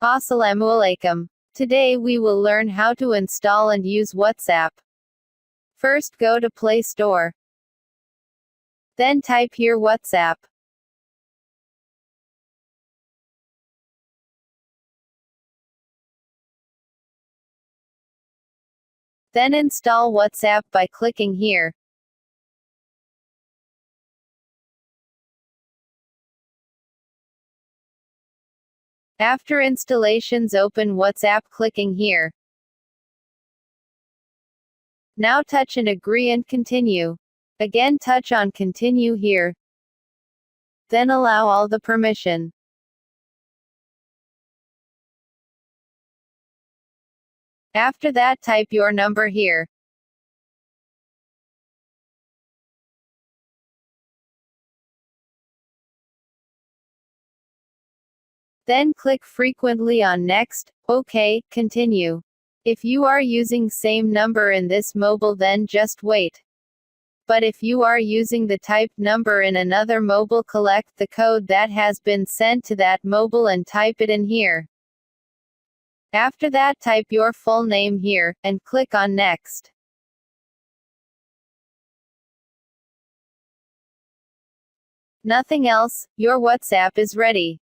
Assalamualaikum. Today we will learn how to install and use WhatsApp. First go to Play Store. Then type here WhatsApp. Then install WhatsApp by clicking here. After installations, open WhatsApp clicking here. Now touch and agree and continue. Again touch on continue here. Then allow all the permission. After that type your number here. Then click frequently on next, OK, continue. If you are using same number in this mobile then just wait. But if you are using the typed number in another mobile, collect the code that has been sent to that mobile and type it in here. After that type your full name here, and click on next. Nothing else, your WhatsApp is ready.